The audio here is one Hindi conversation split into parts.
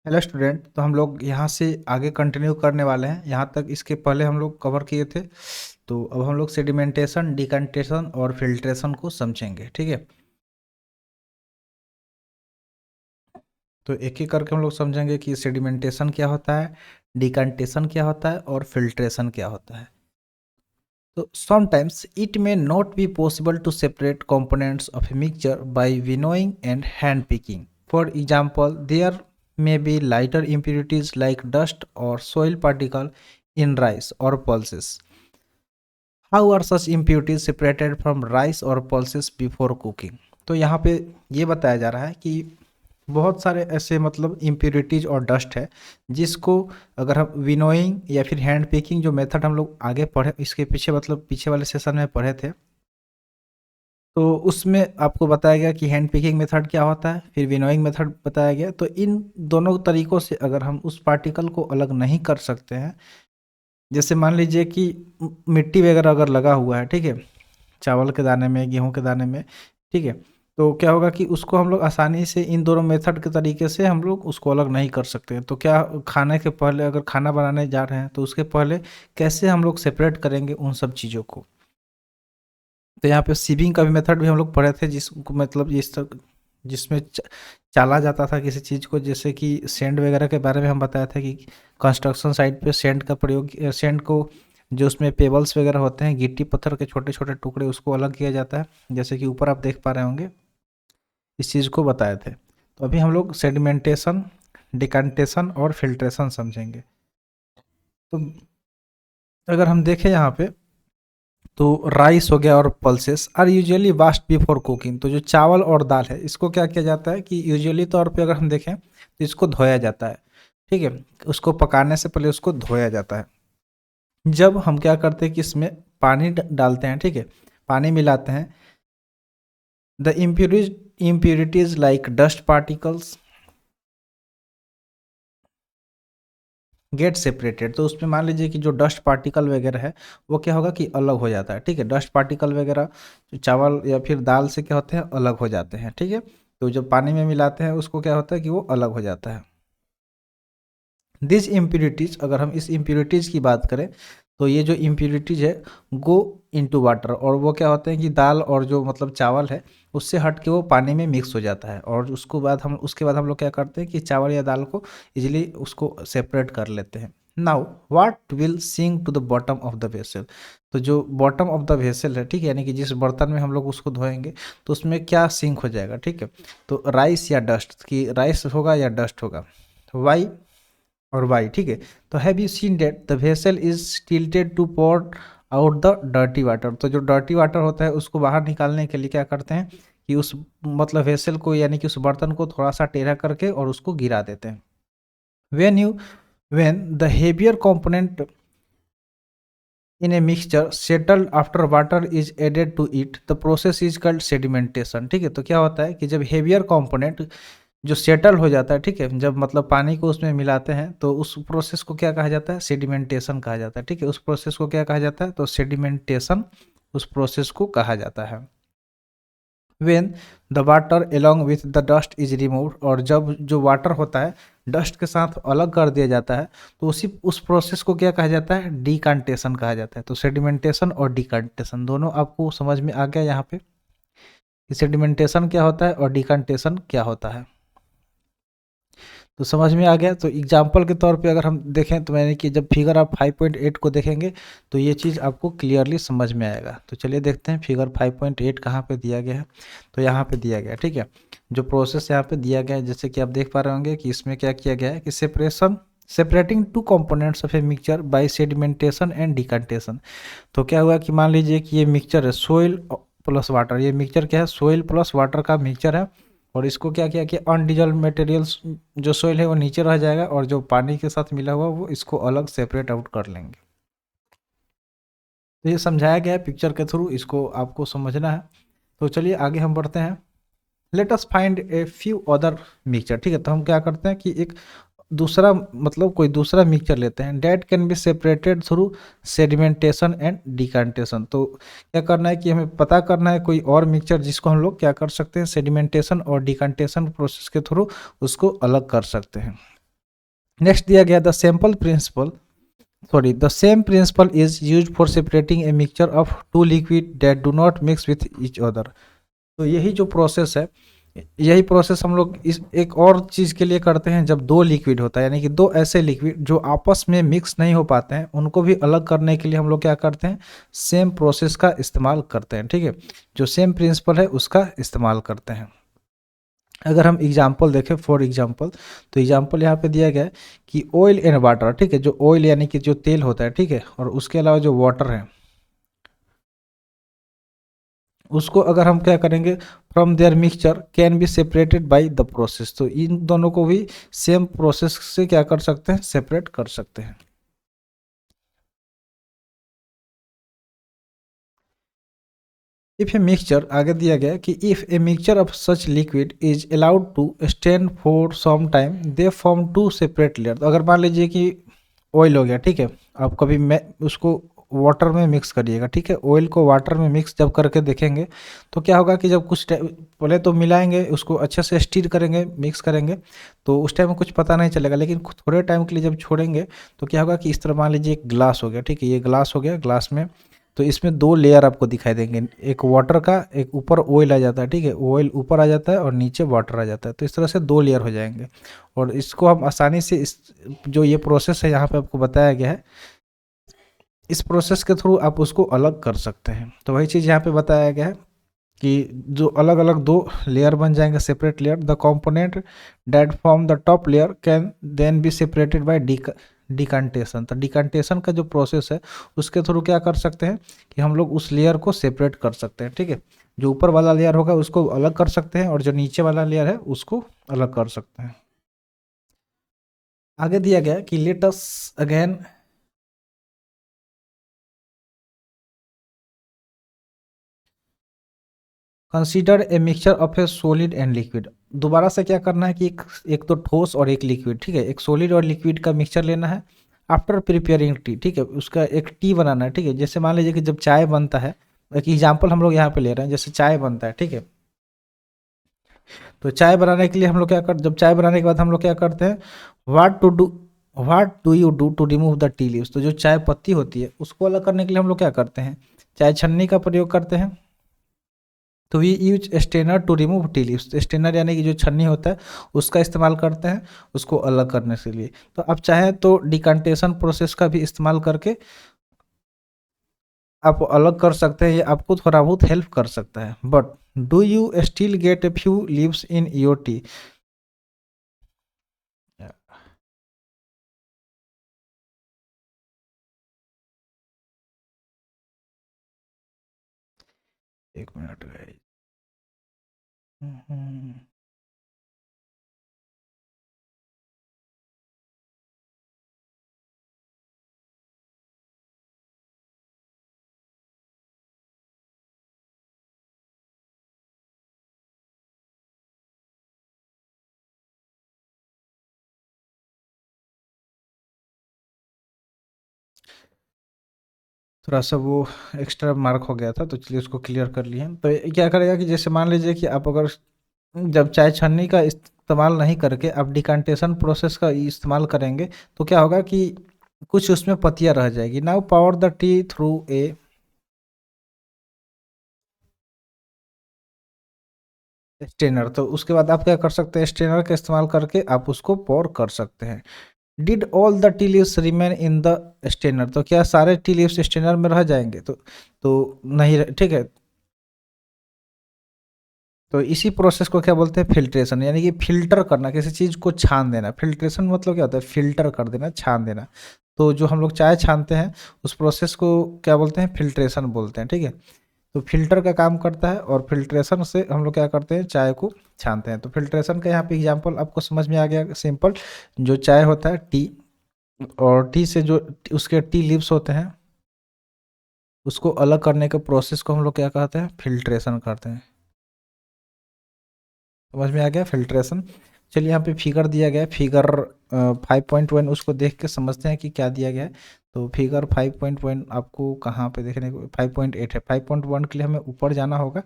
Hello student. तो हम लोग यहाँ से आगे कंटिन्यू करने वाले हैं। यहाँ तक इसके पहले हम लोग कवर किए थे। तो अब हम लोग सेडिमेंटेशन, डिकंटेशन और फिल्ट्रेशन को समझेंगे। ठीक है, तो एक एक करके हम लोग समझेंगे कि सेडिमेंटेशन क्या होता है, डिकंटेशन क्या होता है और फिल्ट्रेशन क्या होता है। तो sometimes it may not be possible to separate components of a mixture by winnowing and hand picking. For example, there may be lighter impurities like dust or soil particle in rice or pulses. How are such impurities separated from rice or pulses before cooking? तो यहाँ पे ये बताया जा रहा है कि बहुत सारे ऐसे मतलब इम्प्योरिटीज और डस्ट है जिसको अगर हम विनोइंग या फिर हैंड पिकिंग जो मेथड हम लोग आगे पढ़े, इसके पीछे मतलब पीछे वाले सेशन में पढ़े थे, तो उसमें आपको बताया गया कि हैंड पिकिंग मेथड क्या होता है, फिर विनोइंग मेथड बताया गया। तो इन दोनों तरीक़ों से अगर हम उस पार्टिकल को अलग नहीं कर सकते हैं, जैसे मान लीजिए कि मिट्टी वगैरह अगर लगा हुआ है, ठीक है, चावल के दाने में, गेहूं के दाने में, ठीक है, तो क्या होगा कि उसको हम लोग आसानी से इन दोनों मेथड के तरीके से हम लोग उसको अलग नहीं कर सकते हैं। तो क्या खाने के पहले अगर खाना बनाने जा रहे हैं तो उसके पहले कैसे हम लोग सेपरेट करेंगे उन सब चीज़ों को। तो यहाँ पे सीविंग का भी मेथड भी हम लोग पढ़े थे, जिसको मतलब जिसमें चाला जाता था किसी चीज़ को, जैसे कि सेंड वगैरह के बारे में हम बताया था कि कंस्ट्रक्शन साइट पे सेंड का प्रयोग, सेंड को जो उसमें पेबल्स वगैरह होते हैं, गिट्टी पत्थर के छोटे छोटे टुकड़े, उसको अलग किया जाता है, जैसे कि ऊपर आप देख पा रहे होंगे, इस चीज़ को बताए थे। तो अभी हम लोग सेडिमेंटेशन, डिकंटेशन और फिल्ट्रेशन समझेंगे। तो अगर हम देखें यहाँ पे, तो राइस हो गया और pulses are usually washed before cooking. तो जो चावल और दाल है, इसको क्या किया जाता है कि यूजुअली तौर पे अगर हम देखें तो इसको धोया जाता है। ठीक है, उसको पकाने से पहले उसको धोया जाता है। जब हम क्या करते हैं कि इसमें पानी डालते हैं, ठीक है, पानी मिलाते हैं, the impurities like dust particles get separated. तो उसमें मान लीजिए कि जो डस्ट पार्टिकल वगैरह है वो क्या होगा कि अलग हो जाता है। ठीक है, डस्ट पार्टिकल वगैरह जो चावल या फिर दाल से क्या होते हैं, अलग हो जाते हैं। ठीक है, तो जब पानी में मिलाते हैं उसको क्या होता है कि वो अलग हो जाता है। दिस इम्प्यूरिटीज, अगर हम इस इम्प्यूरिटीज की बात करें तो ये जो इम्प्यूरिटीज है गो इनटू वाटर, और वो क्या होते हैं कि दाल और जो मतलब चावल है उससे हट के वो पानी में मिक्स हो जाता है, और उसके बाद हम लोग क्या करते हैं कि चावल या दाल को इजीली उसको सेपरेट कर लेते हैं। Now what will sink to the bottom of the vessel. तो जो बॉटम ऑफ द वेसल है, ठीक है, यानी कि जिस बर्तन में हम लोग उसको धोएंगे तो उसमें क्या सिंक हो जाएगा। ठीक है, तो राइस या डस्ट, की राइस होगा या डस्ट होगा, वाई और वाई। ठीक है, तो have you seen that the vessel is tilted to pour out the dirty water. तो जो डर्टी वाटर होता है उसको बाहर निकालने के लिए क्या करते हैं कि उस मतलब वेसल को, यानी कि उस बर्तन को थोड़ा सा टेढ़ा करके और उसको गिरा देते हैं। When the heavier component in a mixture settled after water is added to it, the process is called sedimentation. ठीक है, तो क्या होता है कि जब हेवियर कंपोनेंट जो सेटल हो जाता है, ठीक है, जब मतलब पानी को उसमें मिलाते हैं तो उस प्रोसेस को क्या कहा जाता है, सेडिमेंटेशन कहा जाता है। ठीक है, उस प्रोसेस को क्या कहा जाता है, तो सेडिमेंटेशन उस प्रोसेस को कहा जाता है। When the water along with the dust is remove, और जब जो वाटर होता है डस्ट के साथ अलग कर दिया जाता है तो उस प्रोसेस को क्या कहा जाता है, डिकांटेशन कहा जाता है। तो सेडिमेंटेशन और डिकांटेशन दोनों आपको समझ में आ गया यहाँ पे कि सेडिमेंटेशन क्या होता है और डिकांटेशन क्या होता है। तो समझ में आ गया। तो एग्जाम्पल के तौर पे अगर हम देखें तो मैंने कि जब फिगर आप 5.8 को देखेंगे तो ये चीज़ आपको क्लियरली समझ में आएगा। तो चलिए देखते हैं फिगर 5.8 कहाँ पे दिया गया है। तो यहाँ पे दिया गया है, ठीक है, जो प्रोसेस यहाँ पे दिया गया है, जैसे कि आप देख पा रहे होंगे कि इसमें क्या किया गया है कि separating two components of a mixture by sedimentation and decantation. तो क्या हुआ कि मान लीजिए कि ये मिक्सचर है सोइल प्लस वाटर, ये मिक्सचर क्या है, सोइल प्लस वाटर का मिक्सचर है, और इसको क्या किया कि अनडिजल्व मटेरियल्स जो सोइल है वो नीचे रह जाएगा और जो पानी के साथ मिला हुआ वो इसको अलग सेपरेट आउट कर लेंगे। तो ये समझाया गया है पिक्चर के थ्रू, इसको आपको समझना है। तो चलिए आगे हम बढ़ते हैं। Let us find a few other mixture. ठीक है, तो हम क्या करते हैं कि एक दूसरा मतलब कोई दूसरा मिक्सचर लेते हैं, that can be separated through sedimentation and decantation. तो क्या करना है कि हमें पता करना है कोई और मिक्सचर जिसको हम लोग क्या कर सकते हैं, सेडिमेंटेशन और डिकांटेशन प्रोसेस के थ्रू उसको अलग कर सकते हैं। नेक्स्ट दिया गया the same principle is use for separating a mixture of two liquid that do not mix with each other. तो यही जो प्रोसेस है, यही प्रोसेस हम लोग इस एक और चीज़ के लिए करते हैं जब दो लिक्विड होता है, यानी कि दो ऐसे लिक्विड जो आपस में मिक्स नहीं हो पाते हैं, उनको भी अलग करने के लिए हम लोग क्या करते हैं, सेम प्रोसेस का इस्तेमाल करते हैं। ठीक है, जो सेम प्रिंसिपल है उसका इस्तेमाल करते हैं। अगर हम एग्जाम्पल देखें, फॉर एग्जाम्पल, तो एग्जाम्पल यहाँ पे दिया गया है कि ऑयल एंड वाटर। ठीक है, जो ऑयल यानी कि जो तेल होता है, ठीक है, और उसके अलावा जो वाटर है, उसको अगर हम क्या करेंगे, from their mixture can be separated by the process. तो इन दोनों को भी सेम प्रोसेस से क्या कर सकते हैं, सेपरेट कर सकते हैं। इफ ए मिक्सचर, आगे दिया गया कि if a mixture of such liquid is allowed to stand for some time they form two separate layer. तो अगर मान लीजिए कि ऑयल हो गया, ठीक है, आप कभी मैं उसको वाटर में मिक्स करिएगा, ठीक है, ऑयल को वाटर में मिक्स जब करके देखेंगे तो क्या होगा कि जब कुछ पहले तो मिलाएंगे, उसको अच्छे से स्टीर करेंगे, मिक्स करेंगे, तो उस टाइम में कुछ पता नहीं चलेगा, लेकिन थोड़े टाइम के लिए जब छोड़ेंगे तो क्या होगा कि इस तरह मान लीजिए एक ग्लास हो गया, ठीक है, ये ग्लास हो गया, ग्लास में तो इसमें दो लेयर आपको दिखाई देंगे, एक वाटर का, एक ऊपर ऑयल आ जाता है, ठीक है, ऑयल ऊपर आ जाता है और नीचे वाटर आ जाता है, तो इस तरह से दो लेयर हो जाएंगे। और इसको हम आसानी से इस जो ये प्रोसेस है यहाँ पे आपको बताया गया है, इस प्रोसेस के थ्रू आप उसको अलग कर सकते हैं। तो वही चीज़ यहाँ पे बताया गया है कि जो अलग अलग दो लेयर बन जाएंगे, separate layer, the component that form the top layer can then be separated by decantation. तो डिकंटेशन का जो प्रोसेस है उसके थ्रू क्या कर सकते हैं कि हम लोग उस लेयर को सेपरेट कर सकते हैं। ठीक है, जो ऊपर वाला लेयर होगा उसको अलग कर सकते हैं और जो नीचे वाला लेयर है उसको अलग कर सकते हैं। आगे दिया गया कि let us again consider a mixture of A solid and liquid. दोबारा से क्या करना है कि एक तो ठोस और एक लिक्विड, ठीक है, एक सॉलिड और लिक्विड का मिक्सचर लेना है। आफ्टर प्रिपेयरिंग टी, ठीक है, उसका एक टी बनाना है। ठीक है, जैसे मान लीजिए कि जब चाय बनता है, एक एग्जाम्पल हम लोग यहाँ पे ले रहे हैं, जैसे चाय बनता है, ठीक है, तो चाय बनाने के लिए हम लोग क्या कर, जब चाय बनाने के बाद हम लोग क्या करते हैं, what do you do to remove the tea leaves. तो जो चाय पत्ती होती है उसको अलग करने के लिए हम लोग क्या करते हैं, चाय छन्नी का प्रयोग करते हैं। तो we use strainer to remove tea leaves. Strainer यानी कि जो छन्नी होता है उसका इस्तेमाल करते हैं उसको अलग करने के लिए। तो आप चाहें तो डिकंटेशन प्रोसेस का भी इस्तेमाल करके आप अलग कर सकते हैं, ये आपको थोड़ा बहुत हेल्प कर सकता है। But do you still get a few leaves in your T. एक मिनट गाइस। थोड़ा सा वो एक्स्ट्रा मार्क हो गया था तो चलिए उसको क्लियर कर लिए। तो ये क्या करेगा कि जैसे मान लीजिए कि आप अगर जब चाय छन्नी का इस्तेमाल नहीं करके आप डिकंटेशन प्रोसेस का इस्तेमाल करेंगे तो क्या होगा कि कुछ उसमें पत्तियां रह जाएगी। Now pour the tea through a strainer. तो उसके बाद आप क्या कर सकते हैं, स्टेनर का इस्तेमाल करके आप उसको पोर कर सकते हैं। Did all the tea leaves remain in the strainer. तो क्या सारे टी लीव्स स्टेनर में रह जाएंगे, तो नहीं ठीक है। तो इसी प्रोसेस को क्या बोलते हैं, फिल्ट्रेशन, यानी कि फिल्टर करना, किसी चीज़ को छान देना। फिल्ट्रेशन मतलब क्या होता है, फिल्टर कर देना, छान देना। तो जो हम लोग चाय छानते हैं उस प्रोसेस को क्या बोलते हैं, फिल्ट्रेशन बोलते हैं। ठीक है, तो फिल्टर का काम करता है और फिल्ट्रेशन से हम लोग क्या करते हैं, चाय को छानते हैं। तो फिल्ट्रेशन का यहाँ पे एग्जांपल आपको समझ में आ गया, सिंपल। जो चाय होता है टी, और टी से जो उसके टी लीव्स होते हैं उसको अलग करने के प्रोसेस को हम लोग क्या कहते हैं, फिल्ट्रेशन करते हैं। समझ में आ गया फिल्ट्रेशन। चलिए यहाँ पे फिगर दिया गया है, फिगर 5.1, उसको देख के समझते हैं कि क्या दिया गया है। तो फिगर 5.1 आपको कहाँ पे देखने को, 5.8 है। 5.1 के लिए हमें ऊपर जाना होगा,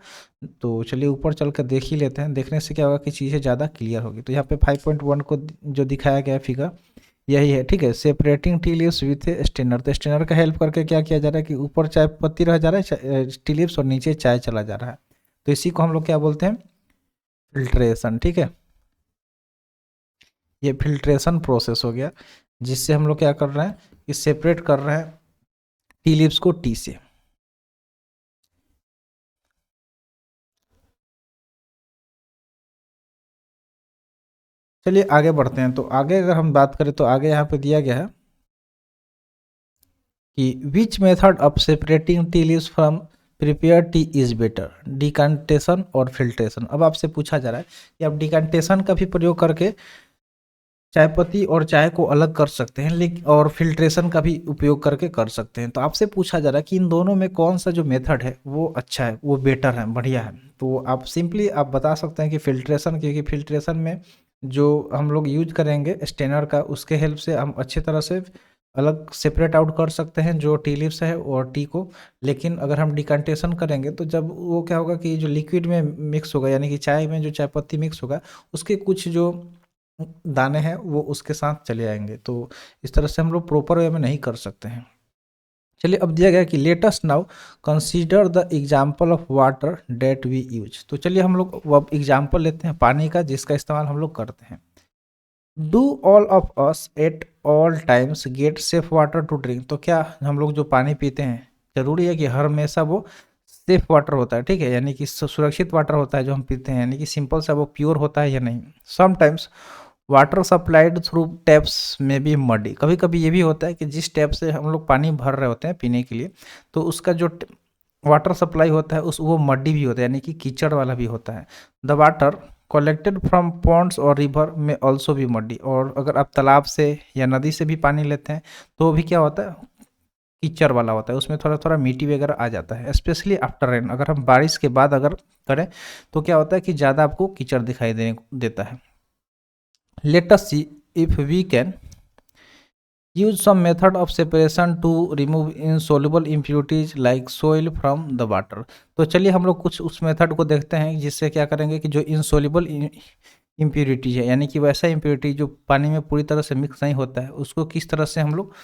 तो चलिए ऊपर चल कर देख ही लेते हैं। देखने से क्या होगा कि चीज़ें ज़्यादा क्लियर होगी। तो यहाँ पे 5.1 को जो दिखाया गया है फिगर, यही है, ठीक है। Separating tea leaves with strainer, तो स्टेनर का हेल्प करके क्या किया जा रहा है कि ऊपर चाय पत्ती रह जा रहा है टी लीव्स, और नीचे चाय चला जा रहा है। तो इसी को हम लोग क्या बोलते हैं, फिल्ट्रेशन, ठीक है। ये फिल्ट्रेशन प्रोसेस हो गया, जिससे हम लोग क्या कर रहे हैं कि सेपरेट कर रहे हैं टी लीव्स को टी से। चलिए आगे बढ़ते हैं। तो आगे अगर हम बात करें तो आगे यहाँ पे दिया गया है कि which method of separating tea leaves from prepare tea is better, decantation और फिल्ट्रेशन। अब आपसे पूछा जा रहा है कि आप डिकांटेशन का भी प्रयोग करके चाय पत्ती और चाय को अलग कर सकते हैं, लेकिन और फिल्ट्रेशन का भी उपयोग करके कर सकते हैं। तो आपसे पूछा जा रहा है कि इन दोनों में कौन सा जो मेथड है वो अच्छा है, वो बेटर है, बढ़िया है। तो आप सिंपली आप बता सकते हैं कि फिल्ट्रेशन, क्योंकि फिल्ट्रेशन में जो हम लोग यूज करेंगे स्टेनर का, उसके हेल्प से हम अच्छी तरह से अलग सेपरेट आउट कर सकते हैं जो टी लीव्स है और टी को। लेकिन अगर हम डिकांटेशन करेंगे तो जब वो क्या होगा कि जो लिक्विड में मिक्स होगा, यानी कि चाय में जो चाय पत्ती मिक्स होगा, उसके कुछ जो दाने हैं वो उसके साथ चले आएंगे। तो इस तरह से हम लोग प्रॉपर वे में नहीं कर सकते हैं। चलिए अब दिया गया कि let us now consider the example of water that we use. तो चलिए हम लोग अब एग्जाम्पल लेते हैं पानी का, जिसका इस्तेमाल हम लोग करते हैं। Do all of us at all times get safe water to drink. तो क्या हम लोग जो पानी पीते हैं, जरूरी है कि हर हमेशा वो सेफ वाटर होता है, ठीक है, यानी कि सुरक्षित वाटर होता है जो हम पीते हैं, यानी कि सिंपल सा वो प्योर होता है या नहीं। Sometimes water supplied through taps में भी मडी, कभी कभी ये भी होता है कि जिस टैप से हम लोग पानी भर रहे होते हैं पीने के लिए, तो उसका जो वाटर सप्लाई होता है उस वो मड्डी भी होता है, यानी कि कीचड़ वाला भी होता है। The water collected from ponds और रिवर में ऑल्सो भी मड्डी, और अगर आप तालाब से या नदी से भी पानी लेते हैं तो भी क्या होता है, कीचड़ वाला होता है, उसमें थोड़ा थोड़ा मिट्टी वगैरह आ जाता है। स्पेशली आफ्टर रेन, अगर हम बारिश के बाद अगर करें तो क्या होता है कि ज़्यादा आपको कीचड़ दिखाई देने देता है। Let us see if we can use some method of separation to remove insoluble impurities like soil from the water। तो चलिए हम लोग कुछ उस मेथड को देखते हैं जिससे क्या करेंगे कि जो insoluble impurity है, यानी कि वैसा impurity जो पानी में पूरी तरह से मिक्स नहीं होता है, उसको किस तरह से हम लोग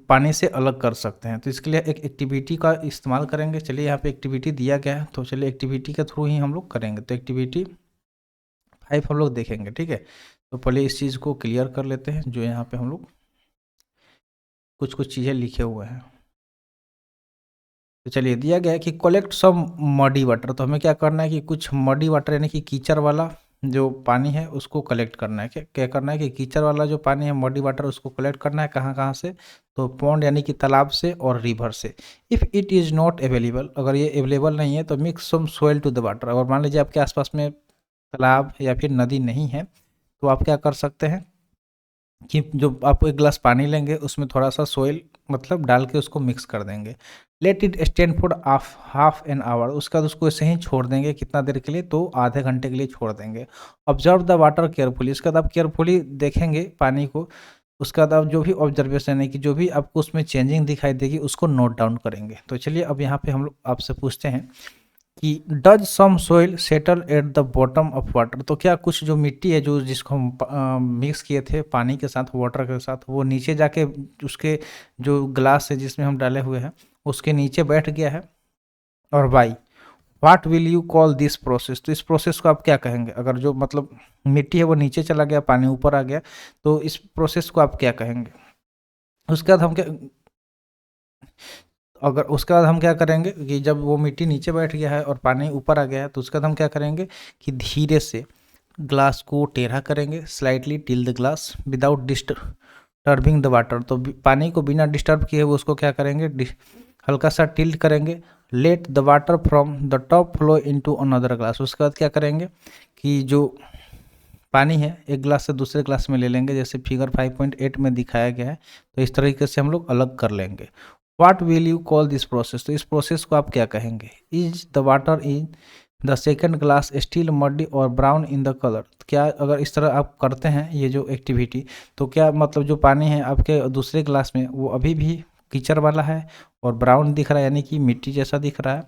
पानी से अलग कर सकते हैं। तो इसके लिए एक एक्टिविटी का इस्तेमाल करेंगे। चलिए यहाँ पे एक्टिविटी दिया गया है, तो चलिए एक्टिविटी के थ्रू ही हम लोग करेंगे। तो एक्टिविटी 5 हम लोग देखेंगे, ठीक है। तो पहले इस चीज़ को क्लियर कर लेते हैं, जो यहाँ पे हम लोग कुछ कुछ चीज़ें लिखे हुए हैं। तो चलिए दिया गया है कि कलेक्ट सम मडी वाटर। तो हमें क्या करना है कि कुछ मडी वाटर यानी कि कीचड़ वाला जो पानी है उसको कलेक्ट करना है। क्या क्या करना है कि कीचड़ वाला जो पानी है मडी वाटर, उसको कलेक्ट करना है कहाँ कहाँ से, तो पॉन्ड यानी कि तालाब से और रिवर से। If it is not available, अगर ये अवेलेबल नहीं है तो mix some soil to the water. अगर मान लीजिए आपके आसपास में तालाब या फिर नदी नहीं है, तो आप क्या कर सकते हैं कि जो आप एक गिलास पानी लेंगे उसमें थोड़ा सा सोइल मतलब डाल के उसको मिक्स कर देंगे। Let it stand for half an hour, उसके बाद उसको ऐसे ही छोड़ देंगे। कितना देर के लिए, तो आधे घंटे के लिए छोड़ देंगे। ऑब्जर्व द वाटर केयरफुली, उसके बाद आप केयरफुली देखेंगे पानी को। उसके बाद आप जो भी ऑब्जर्वेशन है कि जो भी आपको उसमें चेंजिंग दिखाई देगी उसको नोट डाउन करेंगे। तो चलिए अब यहाँ पे हम लोग आपसे पूछते हैं कि does some soil settle at the bottom of water. तो क्या कुछ जो मिट्टी है जो जिसको हम मिक्स किए थे पानी के साथ, वाटर के साथ, वो नीचे जाके उसके जो ग्लास है जिसमें हम डाले हुए हैं उसके नीचे बैठ गया है, और why what will you call this process. तो इस प्रोसेस को आप क्या कहेंगे, अगर जो मतलब मिट्टी है वो नीचे चला गया, पानी ऊपर आ गया, तो इस प्रोसेस को आप क्या कहेंगे। उसके बाद हम क्या, अगर उसके बाद हम क्या करेंगे कि जब वो मिट्टी नीचे बैठ गया है और पानी ऊपर आ गया है, तो उसके बाद हम क्या करेंगे कि धीरे से ग्लास को टेढ़ा करेंगे, slightly till the glass without disturbing the water. तो पानी को बिना डिस्टर्ब किए वो उसको क्या करेंगे, हल्का सा टिल्ट करेंगे। Let the water from the top flow into another glass. उसके बाद क्या करेंगे कि जो पानी है एक ग्लास से दूसरे ग्लास में ले लेंगे, जैसे फिगर 5.8 में दिखाया गया है। तो इस तरीके से हम लोग अलग कर लेंगे। What will you call this process. तो इस प्रोसेस को आप क्या कहेंगे। Is the water in the second glass steel muddy और ब्राउन इन द कलर। क्या अगर इस तरह आप करते हैं ये जो एक्टिविटी, तो क्या मतलब जो पानी है आपके दूसरे ग्लास में वो अभी भी कीचड़ वाला है और ब्राउन दिख रहा है, यानी कि मिट्टी जैसा दिख रहा है।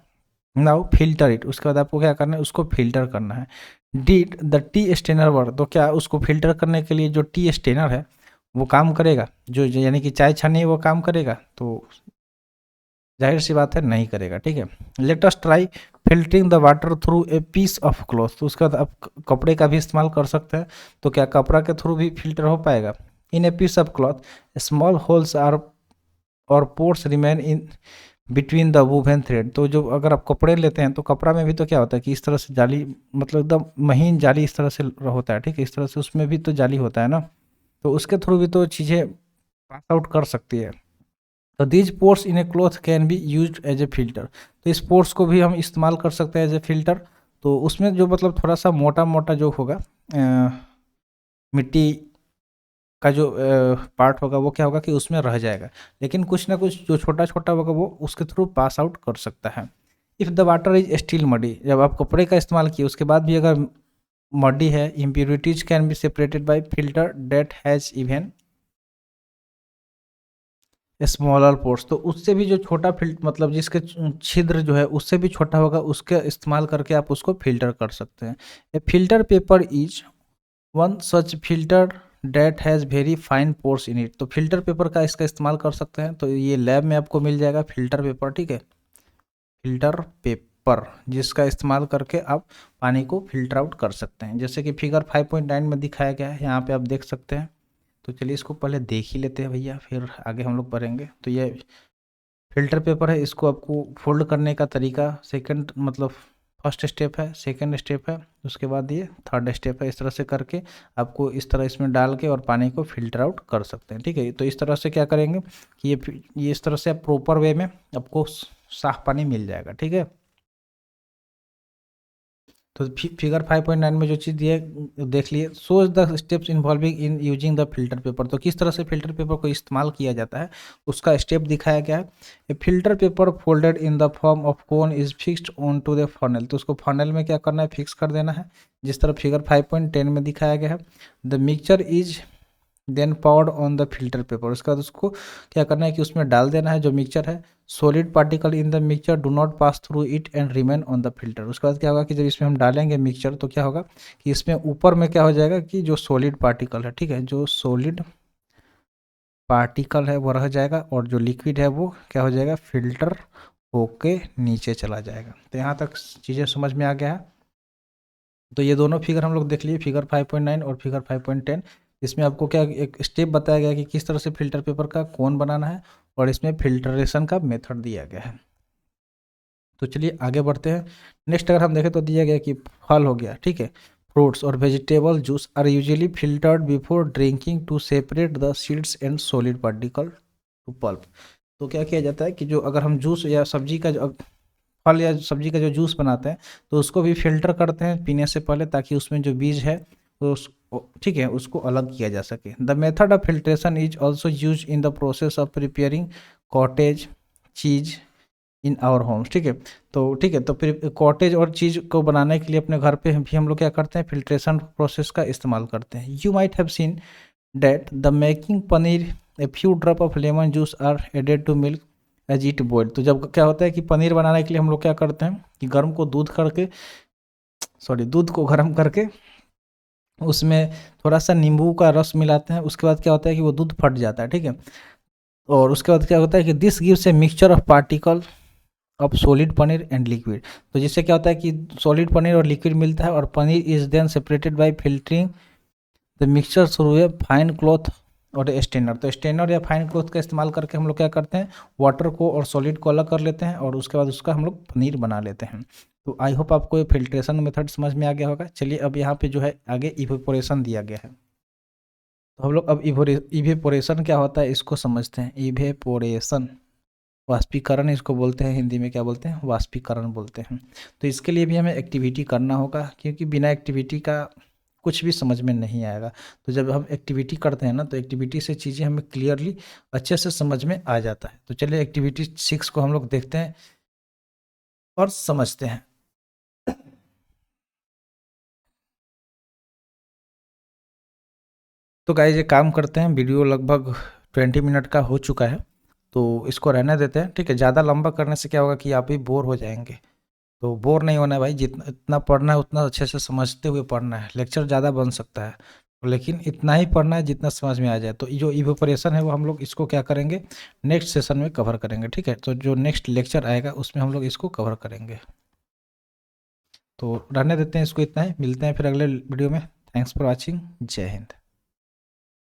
नाउ फिल्टर इट, उसके बाद आपको क्या करना है, उसको फिल्टर करना है। Did the tea strainer work. तो क्या उसको फिल्टर करने के लिए जो टी स्टेनर है वो काम करेगा? जो यानी कि चाय छानी है वो काम करेगा? तो जाहिर सी बात है नहीं करेगा, ठीक है। Let us try filtering the water through a piece of cloth. तो उसका आप कपड़े का भी इस्तेमाल कर सकते हैं। तो क्या कपड़ा के थ्रू भी फिल्टर हो पाएगा? In a piece of cloth small holes are or pores remain in between the woven thread. तो जो अगर आप कपड़े लेते हैं तो कपड़ा में भी तो क्या होता है कि इस तरह से जाली, मतलब एकदम महीन जाली इस तरह से होता है, ठीक है। इस तरह से उसमें भी तो जाली होता है ना, तो उसके थ्रू भी तो चीज़ें पास आउट कर सकती है। तो these pores in a cloth can be use as a filter. तो इस पोर्स को भी हम इस्तेमाल कर सकते हैं एज ए फिल्टर। तो उसमें जो मतलब थोड़ा सा मोटा मोटा जो होगा मिट्टी का जो पार्ट होगा वो क्या होगा कि उसमें रह जाएगा, लेकिन कुछ ना कुछ जो छोटा छोटा होगा वो उसके थ्रू पास आउट कर सकता है। If the water is still muddy, जब आप कपड़े का इस्तेमाल किए उसके बाद भी अगर मडी है, impurities can be separated by filter that has even smaller pores. तो उससे भी जो छोटा मतलब जिसके छिद्र जो है उससे भी छोटा होगा, उसके इस्तेमाल करके आप उसको फिल्टर कर सकते हैं। A filter paper is one such filter that has very fine pores in it. तो फिल्टर पेपर का इसका इस्तेमाल कर सकते हैं। तो ये लैब में आपको मिल जाएगा फिल्टर पेपर, ठीक है। फिल्टर पेपर जिसका इस्तेमाल करके आप पानी को फिल्टर आउट कर सकते हैं, जैसे कि फिगर 5.9 में दिखाया गया है, यहाँ पे आप देख सकते हैं। तो चलिए इसको पहले देख ही लेते हैं भैया, फिर आगे हम लोग बढ़ेंगे। तो ये फिल्टर पेपर है, इसको आपको फोल्ड करने का तरीका सेकंड मतलब फर्स्ट स्टेप है, सेकंड स्टेप है, उसके बाद ये थर्ड स्टेप है। इस तरह से करके आपको इस तरह इसमें डाल के और पानी को फिल्टर आउट कर सकते हैं, ठीक है। तो इस तरह से क्या करेंगे कि ये इस तरह से आप प्रॉपर वे में आपको साफ पानी मिल जाएगा, ठीक है। तो फिगर 5.9 में जो चीज़ दी है देख लिए, shows the steps involving in using the filter paper. तो किस तरह से फिल्टर पेपर को इस्तेमाल किया जाता है उसका स्टेप दिखाया गया है। A filter paper folded in the form of cone is fixed on to the funnel. तो उसको फनल में क्या करना है, फिक्स कर देना है, जिस तरह फिगर 5.10 में दिखाया गया है। द मिक्सचर इज देन पाउडर ऑन द फिल्टर पेपर। उसके बाद उसको क्या करना है कि उसमें डाल देना है जो मिक्सचर है। Solid particle in the mixture do not pass through it and remain on the filter. उसके बाद क्या होगा कि जब इसमें हम डालेंगे मिक्सचर तो क्या होगा कि इसमें ऊपर में क्या हो जाएगा कि जो सॉलिड पार्टिकल है, ठीक है, जो सॉलिड पार्टिकल है वो रह जाएगा और जो लिक्विड है वो क्या हो जाएगा, फिल्टर होके नीचे चला जाएगा। तो यहाँ तक चीज़ें समझ में आ गया है। तो ये दोनों फिगर हम लोग देख लिए, फिगर 5.9 और फिगर 5.10। इसमें आपको क्या एक स्टेप बताया गया कि किस तरह से फिल्टर पेपर का कोन बनाना है और इसमें फिल्ट्रेशन का मेथड दिया गया है। तो चलिए आगे बढ़ते हैं। नेक्स्ट अगर हम देखें तो दिया गया कि फल हो गया, ठीक है, फ्रूट्स और vegetable juice are usually filtered before drinking to separate the seeds and solid particle to pulp. तो क्या किया जाता है कि जो अगर हम जूस या सब्जी का जो फल या सब्जी का जो जूस बनाते हैं तो उसको भी फिल्टर करते हैं पीने से पहले, ताकि उसमें जो बीज है वो ठीक है उसको अलग किया जा सके। The method of filtration is also use in the process of preparing cottage cheese in our Holmes, ठीक है। तो ठीक है, तो फिर कॉटेज और चीज़ को बनाने के लिए अपने घर पे भी हम लोग क्या करते हैं, फिल्ट्रेशन प्रोसेस का इस्तेमाल करते हैं। You might have seen that the making paneer a few drop of lemon juice are added to milk as it boiled. तो जब क्या होता है कि पनीर बनाने के लिए हम लोग क्या करते हैं कि दूध को गर्म करके उसमें थोड़ा सा नींबू का रस मिलाते हैं। उसके बाद क्या होता है कि वो दूध फट जाता है, ठीक है। और उसके बाद क्या होता है कि this gives A mixture of particle of solid paneer and liquid. तो जिससे क्या होता है कि सॉलिड पनीर और लिक्विड मिलता है और paneer is then separated by filtering the mixture through a fine cloth और स्टेनर। तो स्टेनर या फाइन क्लॉथ का इस्तेमाल करके हम लोग क्या करते हैं, वाटर को और सॉलिड को अलग कर लेते हैं और उसके बाद उसका हम लोग पनीर बना लेते हैं। तो आई होप आपको ये फिल्ट्रेशन मेथड समझ में आ गया होगा। चलिए अब यहाँ पे जो है आगे इवेपोरेशन दिया गया है। तो हम लोग अब इवेपोरेशन क्या होता है इसको समझते हैं। इवेपोरेशन वाष्पीकरण इसको बोलते हैं, हिंदी में क्या बोलते हैं, वाष्पीकरण बोलते हैं। तो इसके लिए भी हमें एक्टिविटी करना होगा, क्योंकि बिना एक्टिविटी का कुछ भी समझ में नहीं आएगा। तो जब हम एक्टिविटी करते हैं ना तो एक्टिविटी से चीज़ें हमें क्लियरली अच्छे से समझ में आ जाता है। तो चलिए एक्टिविटी 6 को हम लोग देखते हैं और समझते हैं। तो गाइस ये काम करते हैं, वीडियो लगभग 20 मिनट का हो चुका है तो इसको रहने देते हैं, ठीक है। ज़्यादा लंबा करने से क्या होगा कि आप भी बोर हो जाएंगे। तो बोर नहीं होना है भाई, जितना इतना पढ़ना है उतना अच्छे से समझते हुए पढ़ना है, लेक्चर ज़्यादा बन सकता है लेकिन इतना ही पढ़ना है जितना समझ में आ जाए। तो जो इवेपोरेशन है वो हम लोग इसको क्या करेंगे, नेक्स्ट सेशन में कवर करेंगे, ठीक है। तो जो नेक्स्ट लेक्चर आएगा उसमें हम लोग इसको कवर करेंगे। तो रहने देते हैं इसको इतना ही, मिलते हैं फिर अगले वीडियो में। थैंक्स फॉर वॉचिंग, जय हिंद।